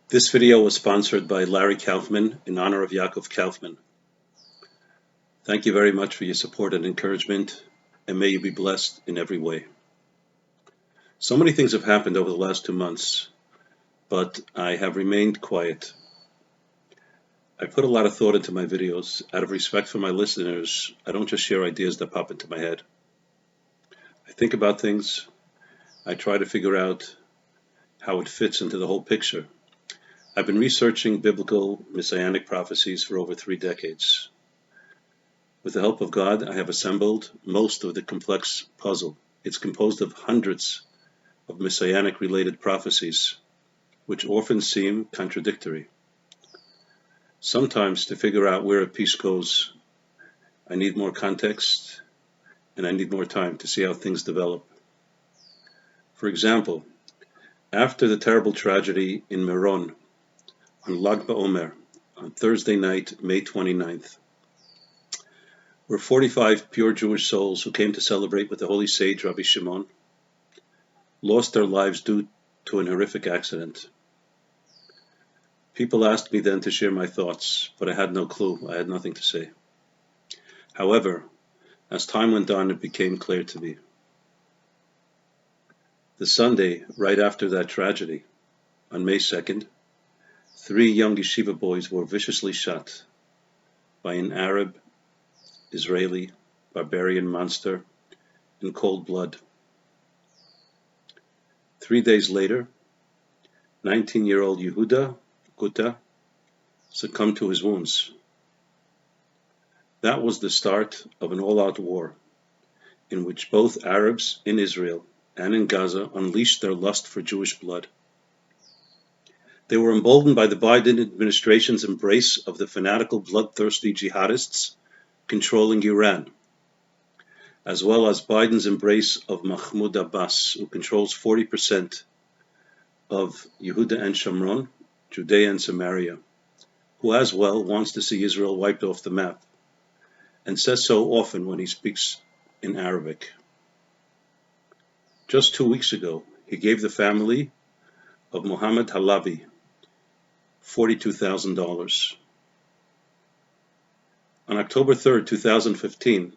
This video was sponsored by Larry Kaufman in honor of Yaakov Kaufman. Thank you very much for your support and encouragement, and may you be blessed in every way. So many things have happened over the last 2 months, but I have remained quiet. I put a lot of thought into my videos. Out of respect for my listeners, I don't just share ideas that pop into my head. I think about things. I try to figure out how it fits into the whole picture. I've been researching biblical messianic prophecies for over 3 decades. With the help of God, I have assembled most of the complex puzzle. It's composed of hundreds of messianic-related prophecies, which often seem contradictory. Sometimes, to figure out where a piece goes, I need more context and I need more time to see how things develop. For example, after the terrible tragedy in Meron on Lag BaOmer on Thursday night, May 29th, where 45 pure Jewish souls who came to celebrate with the holy sage Rabbi Shimon lost their lives due to an horrific accident. People asked me then to share my thoughts, but I had no clue. I had nothing to say. However, as time went on, it became clear to me. The Sunday right after that tragedy, on May 2nd, 3 young yeshiva boys were viciously shot by an Arab, Israeli, barbarian monster in cold blood. 3 days later, 19-year-old Yehudah Guetta succumbed to his wounds. That was the start of an all-out war in which both Arabs in Israel and in Gaza unleashed their lust for Jewish blood. They were emboldened by the Biden administration's embrace of the fanatical, bloodthirsty jihadists controlling Iran, as well as Biden's embrace of Mahmoud Abbas, who controls 40% of Yehudah and Shomron, Judea and Samaria, who as well wants to see Israel wiped off the map, and says so often when he speaks in Arabic. Just 2 weeks ago, he gave the family of Mohammed Shalaby $42,000. On October 3, 2015,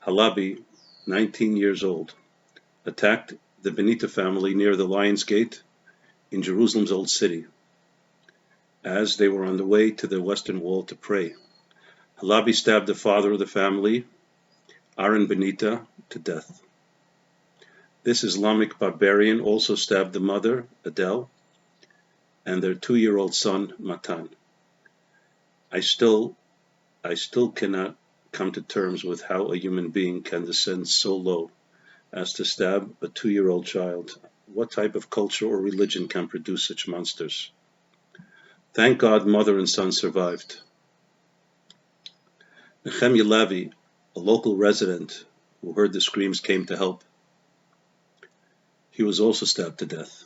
Shalaby, 19 years old, attacked the Benita family near the Lion's Gate in Jerusalem's Old City, as they were on the way to the Western Wall to pray. Shalaby stabbed the father of the family, Aaron Benita, to death. This Islamic barbarian also stabbed the mother, Adele, and their 2-year-old son, Matan. I still cannot come to terms with how a human being can descend so low as to stab a 2-year-old child. What type of culture or religion can produce such monsters? Thank God mother and son survived. Nehemiah Levy, a local resident who heard the screams, came to help. He was also stabbed to death.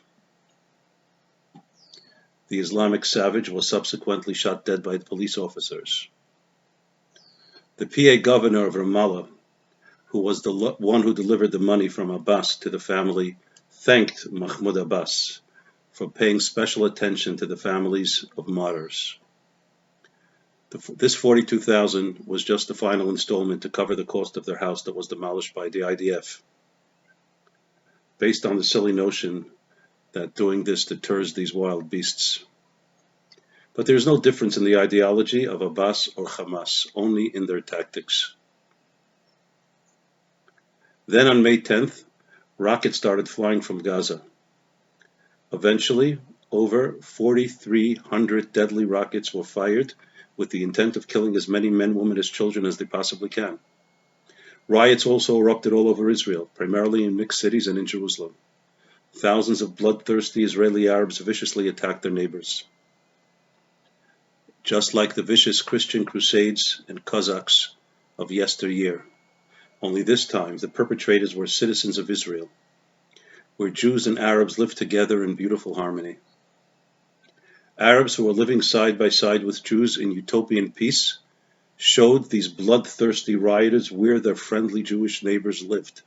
The Islamic savage was subsequently shot dead by the police officers. The PA governor of Ramallah, who was the one who delivered the money from Abbas to the family, thanked Mahmoud Abbas for paying special attention to the families of martyrs. This $42,000 was just the final installment to cover the cost of their house that was demolished by the IDF, based on the silly notion that doing this deters these wild beasts. But there is no difference in the ideology of Abbas or Hamas, only in their tactics. Then on May 10th, rockets started flying from Gaza. Eventually, over 4,300 deadly rockets were fired with the intent of killing as many men, women, as children as they possibly can. Riots also erupted all over Israel, primarily in mixed cities and in Jerusalem. Thousands of bloodthirsty Israeli Arabs viciously attacked their neighbors. Just like the vicious Christian crusades and Cossacks of yesteryear, only this time the perpetrators were citizens of Israel, where Jews and Arabs lived together in beautiful harmony. Arabs who were living side by side with Jews in utopian peace showed these bloodthirsty rioters where their friendly Jewish neighbors lived,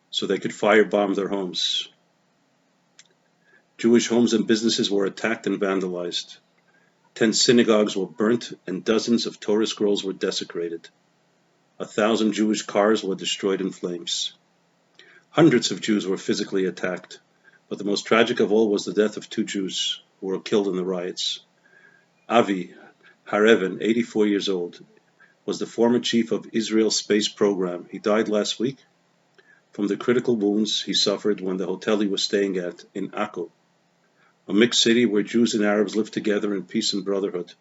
so they could firebomb their homes. Jewish homes and businesses were attacked and vandalized. 10 synagogues were burnt and dozens of Torah scrolls were desecrated. 1,000 Jewish cars were destroyed in flames. Hundreds of Jews were physically attacked, but the most tragic of all was the death of 2 Jews who were killed in the riots. Avi Harevin, 84 years old, was the former chief of Israel's space program. He died last week from the critical wounds he suffered when the hotel he was staying at in Akko, a mixed city where Jews and Arabs lived together in peace and brotherhood,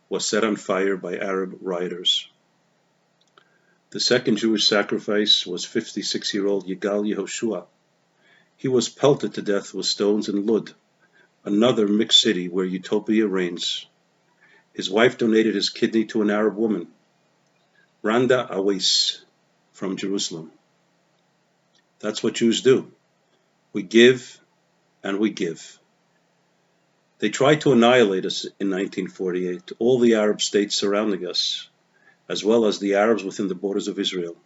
was set on fire by Arab rioters. The second Jewish sacrifice was 56-year-old Yigal Yehoshua. He was pelted to death with stones in Lud, another mixed city where utopia reigns. His wife donated his kidney to an Arab woman, Randa Awais, from Jerusalem. That's what Jews do. We give and we give. They tried to annihilate us in 1948, all the Arab states surrounding us, as well as the Arabs within the borders of Israel.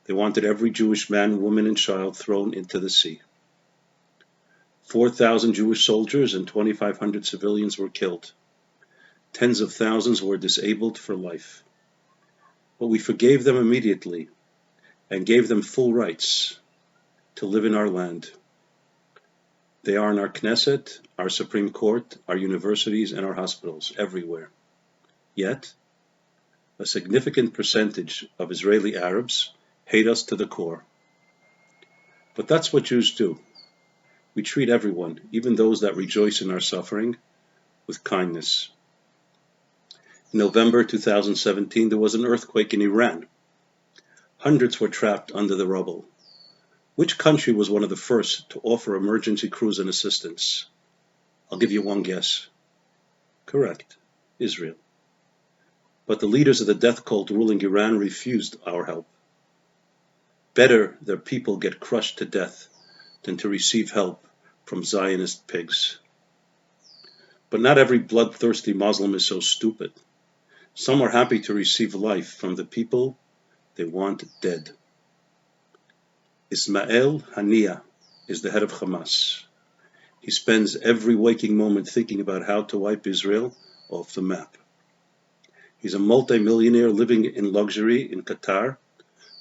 They wanted every Jewish man, woman, and child thrown into the sea. 4,000 Jewish soldiers and 2,500 civilians were killed. Tens of thousands were disabled for life. But we forgave them immediately and gave them full rights to live in our land. They are in our Knesset, our Supreme Court, our universities, and our hospitals, everywhere. Yet, a significant percentage of Israeli Arabs hate us to the core. But that's what Jews do. We treat everyone, even those that rejoice in our suffering, with kindness. In November 2017, there was an earthquake in Iran. Hundreds were trapped under the rubble. Which country was one of the first to offer emergency crews and assistance? I'll give you one guess. Correct, Israel. But the leaders of the death cult ruling Iran refused our help. Better their people get crushed to death than to receive help from Zionist pigs. But not every bloodthirsty Muslim is so stupid. Some are happy to receive life from the people they want dead. Ismail Haniyeh is the head of Hamas. He spends every waking moment thinking about how to wipe Israel off the map. He's a multi-millionaire living in luxury in Qatar,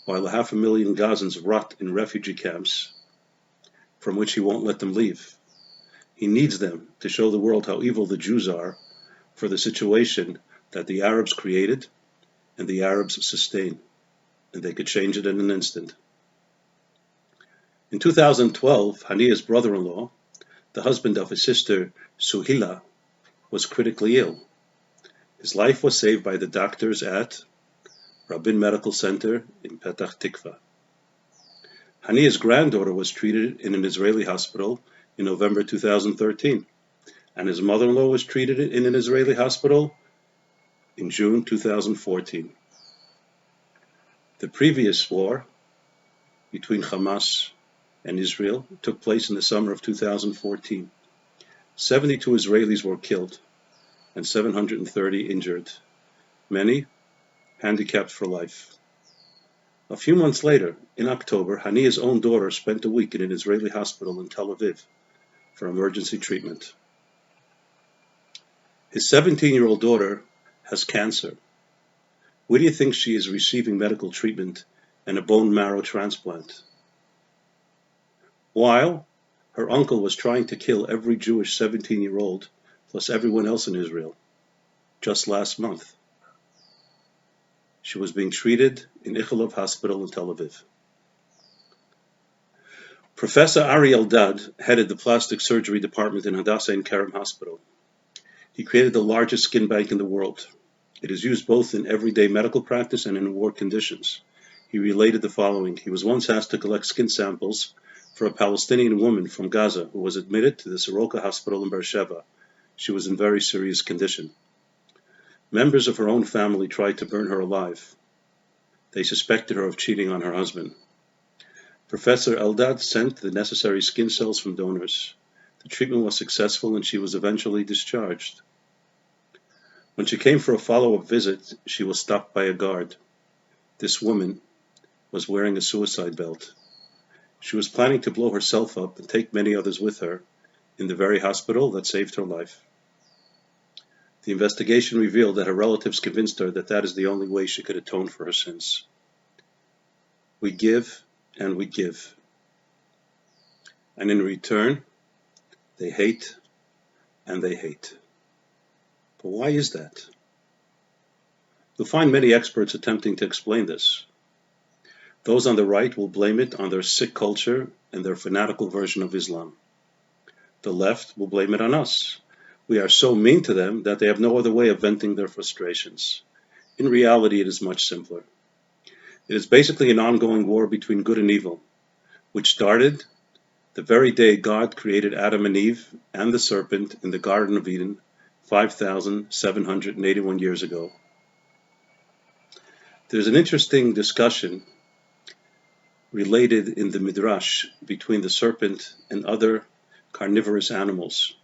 while 500,000 Gazans rot in refugee camps, from which he won't let them leave. He needs them to show the world how evil the Jews are for the situation that the Arabs created and the Arabs sustain, and they could change it in an instant. In 2012, Haniyeh's brother-in-law, the husband of his sister Suhila, was critically ill. His life was saved by the doctors at Rabin Medical Center in Petah Tikva. Haniyeh's granddaughter was treated in an Israeli hospital in November 2013, and his mother-in-law was treated in an Israeli hospital in June 2014. The previous war between Hamas and Israel took place in the summer of 2014. 72 Israelis were killed and 730 injured, many handicapped for life. A few months later, in October, Haniyeh's own daughter spent a week in an Israeli hospital in Tel Aviv for emergency treatment. His 17-year-old daughter has cancer. Where do you think she is receiving medical treatment and a bone marrow transplant? While her uncle was trying to kill every Jewish 17-year-old plus everyone else in Israel just last month. She was being treated in Ichilov Hospital in Tel Aviv. Professor Ari Eldad headed the plastic surgery department in Hadassah and Kerem Hospital. He created the largest skin bank in the world. It is used both in everyday medical practice and in war conditions. He related the following. He was once asked to collect skin samples for a Palestinian woman from Gaza who was admitted to the Soroka Hospital in Beersheba. She was in very serious condition. Members of her own family tried to burn her alive. They suspected her of cheating on her husband. Professor Eldad sent the necessary skin cells from donors. The treatment was successful and she was eventually discharged. When she came for a follow-up visit, she was stopped by a guard. This woman was wearing a suicide belt. She was planning to blow herself up and take many others with her in the very hospital that saved her life. The investigation revealed that her relatives convinced her that that is the only way she could atone for her sins. We give and we give. And in return, they hate and they hate. But why is that? You'll find many experts attempting to explain this. Those on the right will blame it on their sick culture and their fanatical version of Islam. The left will blame it on us. We are so mean to them that they have no other way of venting their frustrations. In reality, it is much simpler. It is basically an ongoing war between good and evil, which started the very day God created Adam and Eve and the serpent in the Garden of Eden 5,781 years ago. There's an interesting discussion related in the Midrash between the serpent and other carnivorous animals.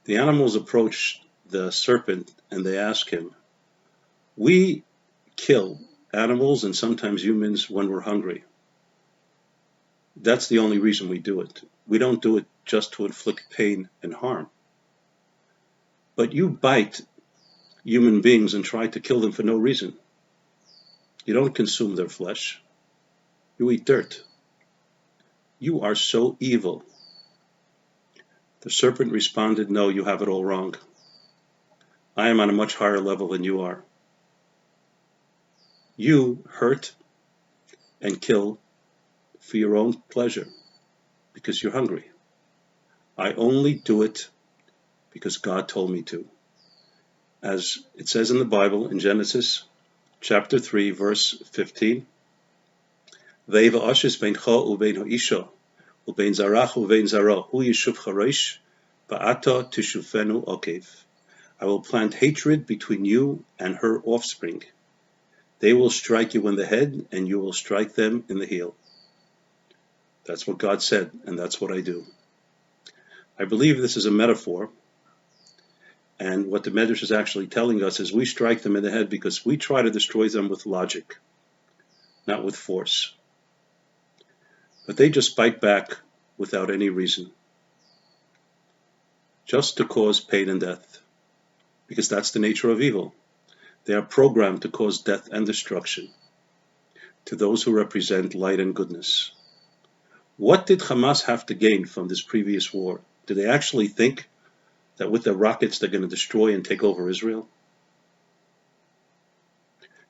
The animals approach the serpent and they ask him, "We kill animals and sometimes humans when we're hungry. That's the only reason we do it. We don't do it just to inflict pain and harm. But you bite human beings and try to kill them for no reason. You don't consume their flesh. You eat dirt. You are so evil." The serpent responded, "No, you have it all wrong. I am on a much higher level than you are. You hurt and kill for your own pleasure because you're hungry. I only do it because God told me to." As it says in the Bible in Genesis chapter 3 verse 15, "Ve'eva ashes beincha ubein ha'isha ubein zarach ubein zara hu yishuv charesh ba'ata tishufenu okev." I will plant hatred between you and her offspring. They will strike you in the head and you will strike them in the heel. That's what God said, and that's what I do. I believe this is a metaphor, and what the Medrash is actually telling us is we strike them in the head because we try to destroy them with logic, not with force. But they just bite back without any reason, just to cause pain and death, because that's the nature of evil. They are programmed to cause death and destruction to those who represent light and goodness. What did Hamas have to gain from this previous war? Do they actually think that with their rockets they're going to destroy and take over Israel?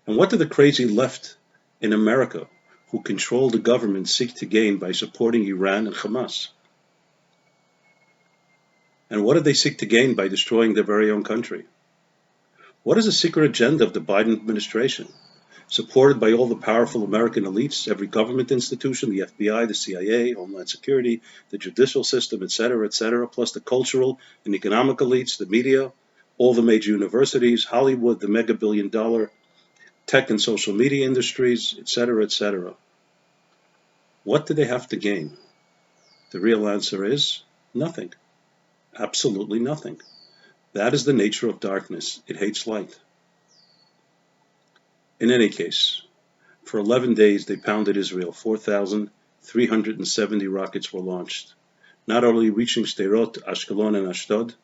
And what do the crazy left in America, who control the government, seek to gain by supporting Iran and Hamas? And what do they seek to gain by destroying their very own country? What is the secret agenda of the Biden administration, supported by all the powerful American elites, every government institution, the FBI, the CIA, Homeland Security, the judicial system, etc., plus the cultural and economic elites, the media, all the major universities, Hollywood, the mega billion-dollar tech and social media industries, etc.? What do they have to gain? The real answer is nothing. Absolutely nothing. That is the nature of darkness. It hates light. In any case, for 11 days they pounded Israel. 4,370 rockets were launched, not only reaching Sderot, Ashkelon, and Ashdod,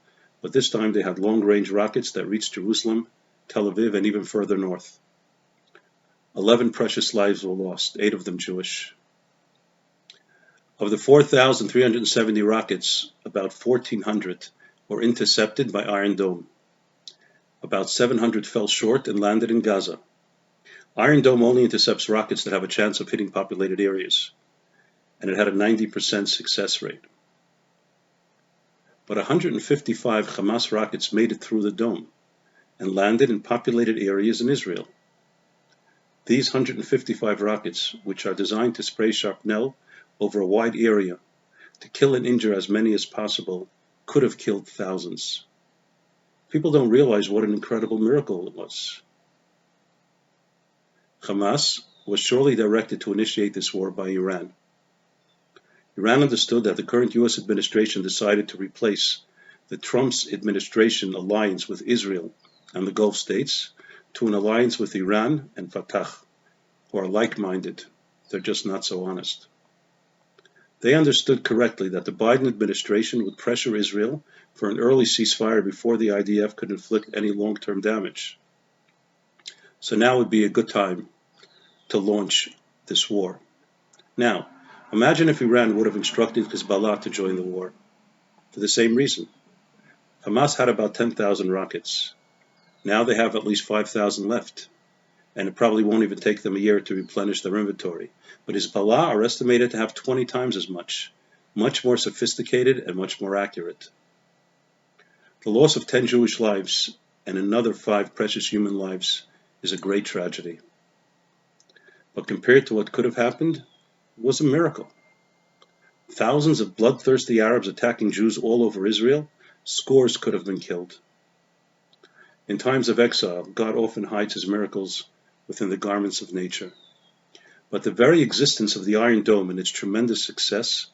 but this time they had long-range rockets that reached Jerusalem, Tel Aviv, and even further north. 11 precious lives were lost, 8 of them Jewish. Of the 4,370 rockets, about 1,400 were intercepted by Iron Dome. About 700 fell short and landed in Gaza. Iron Dome only intercepts rockets that have a chance of hitting populated areas, and it had a 90% success rate. But 155 Hamas rockets made it through the dome and landed in populated areas in Israel. These 155 rockets, which are designed to spray shrapnel over a wide area to kill and injure as many as possible, could have killed thousands. People don't realize what an incredible miracle it was. Hamas was surely directed to initiate this war by Iran. Iran understood that the current U.S. administration decided to replace the Trump's administration alliance with Israel and the Gulf states to an alliance with Iran and Fatah, who are like-minded. They're just not so honest. They understood correctly that the Biden administration would pressure Israel for an early ceasefire before the IDF could inflict any long-term damage. So now would be a good time to launch this war. Now, imagine if Iran would have instructed Hezbollah to join the war for the same reason. Hamas had about 10,000 rockets. Now they have at least 5,000 left, and it probably won't even take them a year to replenish their inventory. But Hezbollah are estimated to have 20 times as much more sophisticated and much more accurate. The loss of 10 Jewish lives and another 5 precious human lives is a great tragedy. But compared to what could have happened, it was a miracle. Thousands of bloodthirsty Arabs attacking Jews all over Israel, scores could have been killed. In times of exile, God often hides his miracles within the garments of nature. But the very existence of the Iron Dome and its tremendous success,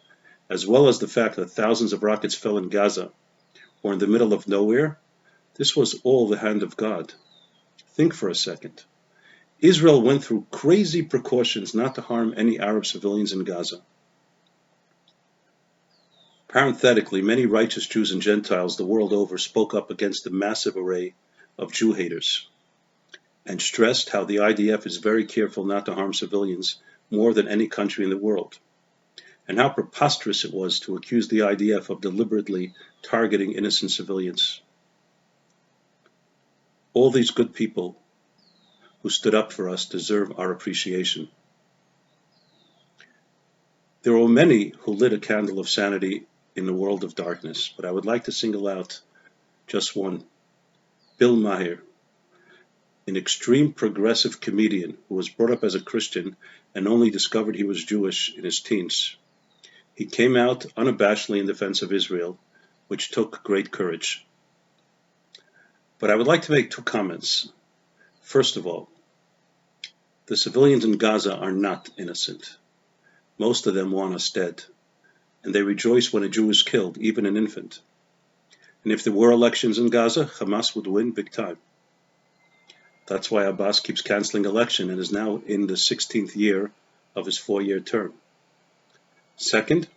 as well as the fact that thousands of rockets fell in Gaza or in the middle of nowhere, this was all the hand of God. Think for a second. Israel went through crazy precautions not to harm any Arab civilians in Gaza. Parenthetically, many righteous Jews and Gentiles the world over spoke up against the massive array of Jew haters and stressed how the IDF is very careful not to harm civilians more than any country in the world, and how preposterous it was to accuse the IDF of deliberately targeting innocent civilians. All these good people who stood up for us deserve our appreciation. There were many who lit a candle of sanity in the world of darkness, but I would like to single out just one. Bill Maher, an extreme progressive comedian who was brought up as a Christian and only discovered he was Jewish in his teens. He came out unabashedly in defense of Israel, which took great courage. But I would like to make 2 comments. First of all, the civilians in Gaza are not innocent. Most of them want us dead, and they rejoice when a Jew is killed, even an infant. And if there were elections in Gaza, Hamas would win big time. That's why Abbas keeps canceling election and is now in the 16th year of his 4-year term. Second,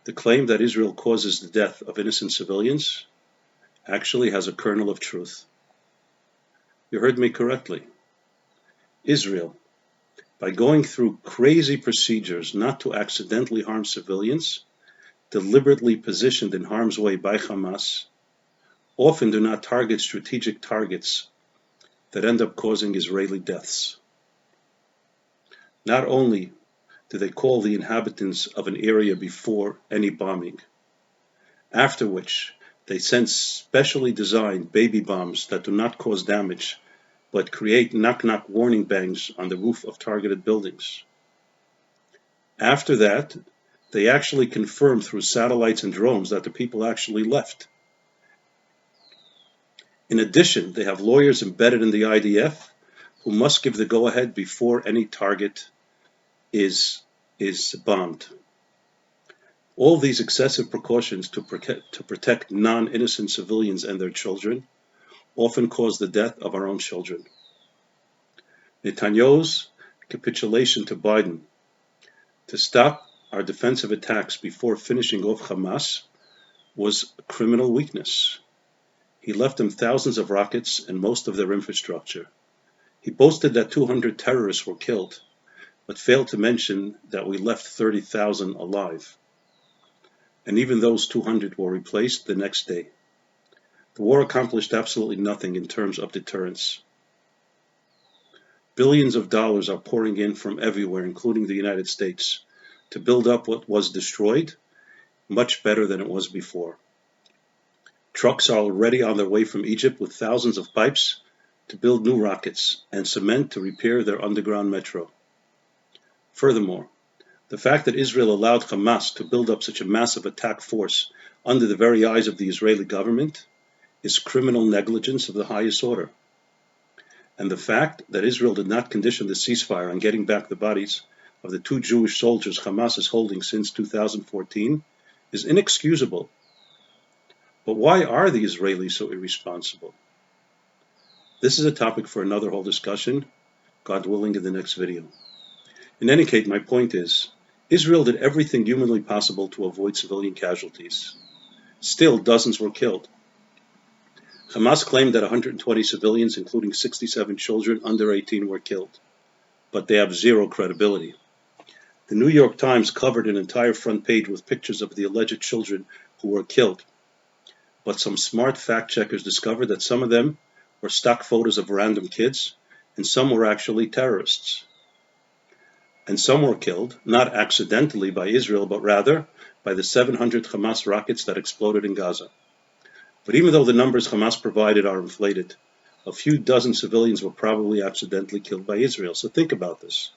the claim that Israel causes the death of innocent civilians actually has a kernel of truth. You heard me correctly. Israel, by going through crazy procedures not to accidentally harm civilians, deliberately positioned in harm's way by Hamas, often do not target strategic targets that end up causing Israeli deaths. Not only do they call the inhabitants of an area before any bombing, after which they send specially designed baby bombs that do not cause damage but create knock-knock warning bangs on the roof of targeted buildings. After that, they actually confirm through satellites and drones that the people actually left. In addition, they have lawyers embedded in the IDF who must give the go-ahead before any target is bombed. All these excessive precautions to protect non-innocent civilians and their children often cause the death of our own children. Netanyahu's capitulation to Biden to stop our defensive attacks before finishing off Hamas was a criminal weakness. He left them thousands of rockets and most of their infrastructure. He boasted that 200 terrorists were killed, but failed to mention that we left 30,000 alive. And even those 200 were replaced the next day. The war accomplished absolutely nothing in terms of deterrence. Billions of dollars are pouring in from everywhere, including the United States, to build up what was destroyed much better than it was before. Trucks are already on their way from Egypt with thousands of pipes to build new rockets and cement to repair their underground metro. Furthermore, the fact that Israel allowed Hamas to build up such a massive attack force under the very eyes of the Israeli government is criminal negligence of the highest order. And the fact that Israel did not condition the ceasefire on getting back the bodies of the 2 Jewish soldiers Hamas is holding since 2014 is inexcusable. But why are the Israelis so irresponsible? This is a topic for another whole discussion, God willing, in the next video. In any case, my point is, Israel did everything humanly possible to avoid civilian casualties. Still, dozens were killed. Hamas claimed that 120 civilians, including 67 children under 18, were killed, but they have zero credibility. The New York Times covered an entire front page with pictures of the alleged children who were killed, but some smart fact-checkers discovered that some of them were stock photos of random kids, and some were actually terrorists. And some were killed, not accidentally by Israel, but rather by the 700 Hamas rockets that exploded in Gaza. But even though the numbers Hamas provided are inflated, a few dozen civilians were probably accidentally killed by Israel. So think about this.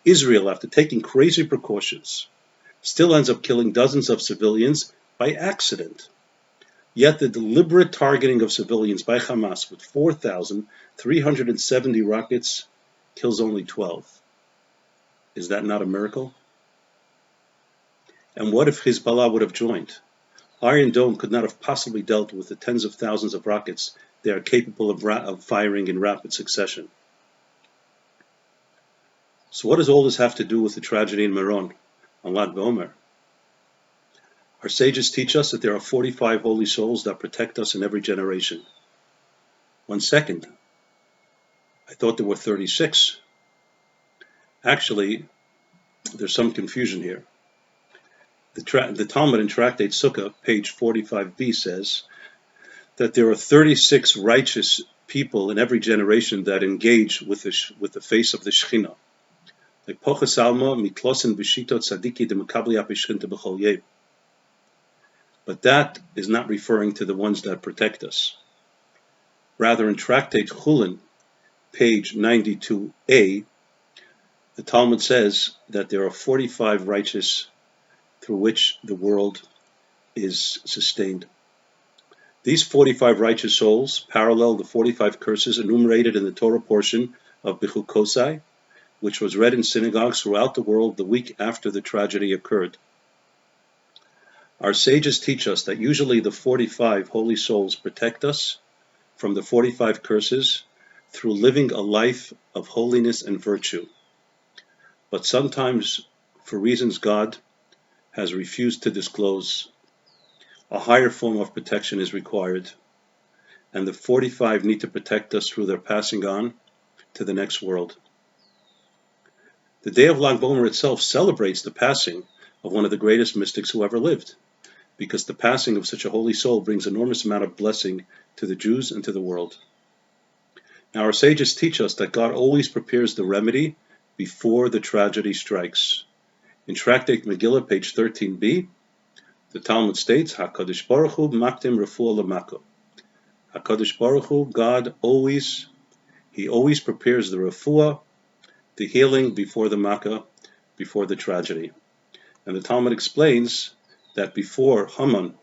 Israel, after taking crazy precautions, still ends up killing dozens of civilians by accident. Yet the deliberate targeting of civilians by Hamas with 4,370 rockets kills only 12. Is that not a miracle? And what if Hezbollah would have joined? Iron Dome could not have possibly dealt with the tens of thousands of rockets they are capable of firing in rapid succession. So what does all this have to do with the tragedy in Meron on Lag BaOmer? Our sages teach us that there are 45 holy souls that protect us in every generation. 1 second. I thought there were 36. Actually, there's some confusion here. The Talmud in Tractate Sukkah, page 45b, says that there are 36 righteous people in every generation that engage with the face of the Shekhinah. Like Poches Alma mitlosin b'shitot tzadiki demekabli apishchinta b'chol yom. But that is not referring to the ones that protect us. Rather, in Tractate Chulin, page 92a, the Talmud says that there are 45 righteous through which the world is sustained. These 45 righteous souls parallel the 45 curses enumerated in the Torah portion of Bechukosai, which was read in synagogues throughout the world the week after the tragedy occurred. Our sages teach us that usually the 45 holy souls protect us from the 45 curses through living a life of holiness and virtue. But sometimes, for reasons God has refused to disclose, a higher form of protection is required, and the 45 need to protect us through their passing on to the next world. The day of Lag BaOmer itself celebrates the passing of one of the greatest mystics who ever lived, because the passing of such a holy soul brings enormous amount of blessing to the Jews and to the world. Now our sages teach us that God always prepares the remedy before the tragedy strikes. In Tractate Megillah, page 13b, the Talmud states, HaKadosh Baruch Hu maktim refuah l'mako. HaKadosh Baruch Hu, God always prepares the refuah, the healing before the makkah, before the tragedy. And the Talmud explains that before Haman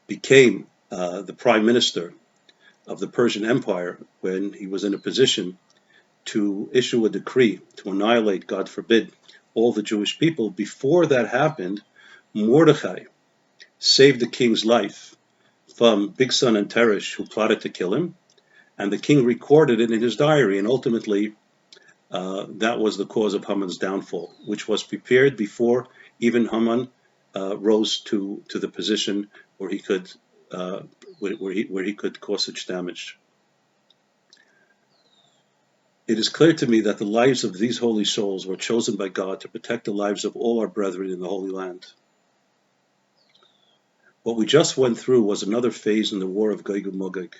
became the prime minister of the Persian Empire, when he was in a position to issue a decree to annihilate, God forbid, all the Jewish people, before that happened, Mordechai saved the king's life from Bigsan and Teresh, who plotted to kill him, and the king recorded it in his diary, and ultimately that was the cause of Haman's downfall, which was prepared before even Haman rose to the position where he could cause such damage. It is clear to me that the lives of these holy souls were chosen by God to protect the lives of all our brethren in the Holy Land. What we just went through was another phase in the war of Gog and Magog.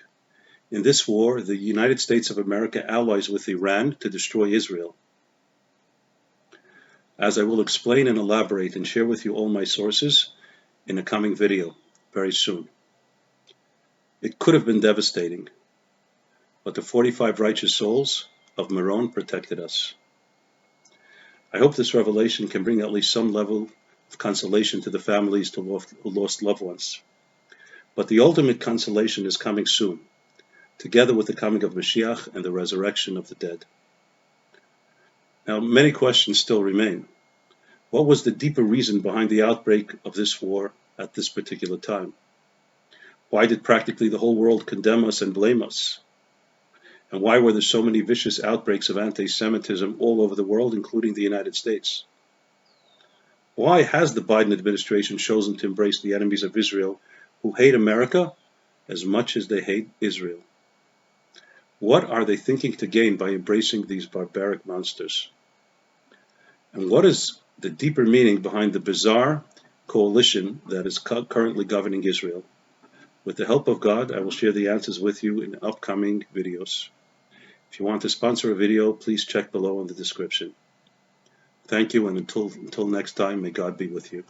In this war, the United States of America allies with Iran to destroy Israel. As I will explain and elaborate and share with you all my sources in a coming video very soon. It could have been devastating, but the 45 righteous souls of Meron protected us. I hope this revelation can bring at least some level of consolation to the families who lost loved ones. But the ultimate consolation is coming soon, together with the coming of Mashiach and the resurrection of the dead. Now, many questions still remain. What was the deeper reason behind the outbreak of this war at this particular time? Why did practically the whole world condemn us and blame us? And why were there so many vicious outbreaks of anti-Semitism all over the world, including the United States? Why has the Biden administration chosen to embrace the enemies of Israel who hate America as much as they hate Israel? What are they thinking to gain by embracing these barbaric monsters? And what is the deeper meaning behind the bizarre coalition that is currently governing Israel? With the help of God, I will share the answers with you in upcoming videos. If you want to sponsor a video, please check below in the description. Thank you, and until next time, may God be with you.